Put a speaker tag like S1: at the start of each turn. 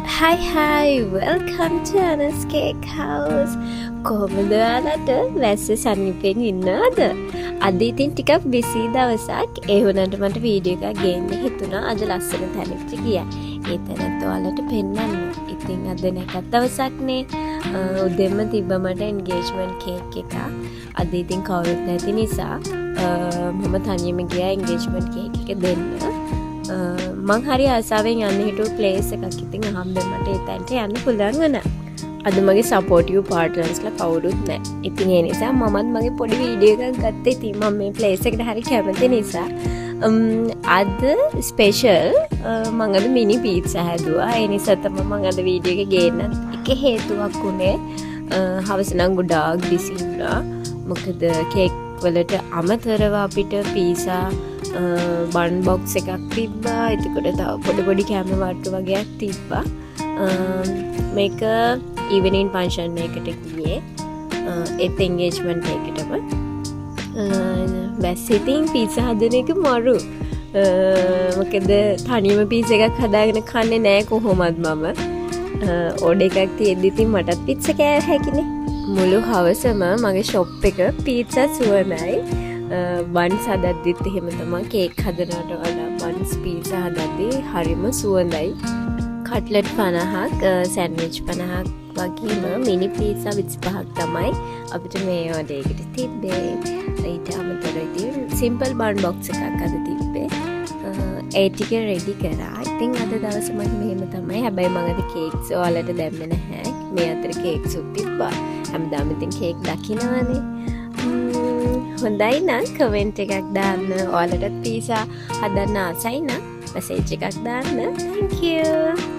S1: Hi, welcome to Anna's Cake House. කොහොමද ඔයාලට වැස්ස සනීපෙන් ඉන්නවද? අද ඉතින් ටිකක් බිසි දවසක්. ඒ වුණාට මට වීඩියෝ එකක් ගේන්න හිතුණා. අද ලස්සන තැනකට ගියා. ඒ තැනත් ඔයාලට පෙන්නන්න. ඉතින් අද නැකත් දවසක්නේ. උදෙන්ම තිබ්බ මට engagement cake එකක්. අද ඉතින් කවුරුත් නැති නිසා මම තනියම ගියා engagement cake එක දෙන්න. මං හරි ආසාවෙන් යන්න හිටු ප්ලේස් එකක්. ඉතින් අහම්බෙන් මට ඒ තැනට යන්න පුළුවන් වුණා. අද මගේ සපෝටිව් පාර්ට්නර්ස්ලා කවුරුත් නැහැ. ඉතින් ඒ නිසා මමත් මගේ පොඩි වීඩියෝ එකක් ගත්තා. ඉතින් මම මේ ප්ලේස් එකට හරි කැමති නිසා අද ස්පෙෂල් මම අද මිනි පීට්සා හැදුවා. ඒ නිසා තමයි මම අද වීඩියෝ එක ගේන්න එක හේතුවක් උනේ. හවස නම් ගොඩාක් බිසි වුණා. මොකද කේක් වලට අමතරව අපිට පීසා බන් බොක්ස් එකක් තිබ්බා. එතකොට තව පොඩි කැම වට්ටු වගේක් තිබ්බා. මේක ඉවනින් ෆන්ක්ෂන් එකකට ගියේ. ඒත් එන්ගේජ්මන්ට් එකකටම වැස්සිතින් පීසා හදන එක මරු. මොකද තනියම පීසා එකක් හදාගෙන කන්නේ නෑ කොහොමත් මම. ඕඩර් එකක් තියෙද්දි ඉතින් මටත් පීට්සා කෑ හැකිනේ. මුළු හවසම මගේ ෂොප් එක පීට්සා සුවඳයි. බන්ස් හදද්දිත් එහෙම තමයි. කේක් හදනවට වඩා බන්ස් පීට්සා හදද්දි හරිම සුවඳයි. කට්ලට් 50ක් සෑන්ඩ්විච් 50ක් වගේම මිනි පීට්සා 25ක් තමයි අපිට මේ ඕඩර් එකට තිබ්බේ. ඊට අමතරව ඉතින් සිම්පල් බන් බොක්ස් එකක් අද තිබ්බේ. ඒ ටික රෙඩි කරා. ඉතින් අද දවස මම මෙහෙම තමයි. හැබැයි මම අද කේක්ස් ඔයාලට දැම්මේ නැහැ. මේ අතර කේක්ස් උත් තිබ්බා. හැමදාම ඉතින් කේක් දකින්නවනේ. හොඳයි නම් කමෙන්ට් එකක් දාන්න. ඔයාලටත් පීසා හදන්න ආසයි නම් මැසේජ් එකක් දාන්න. Thank you.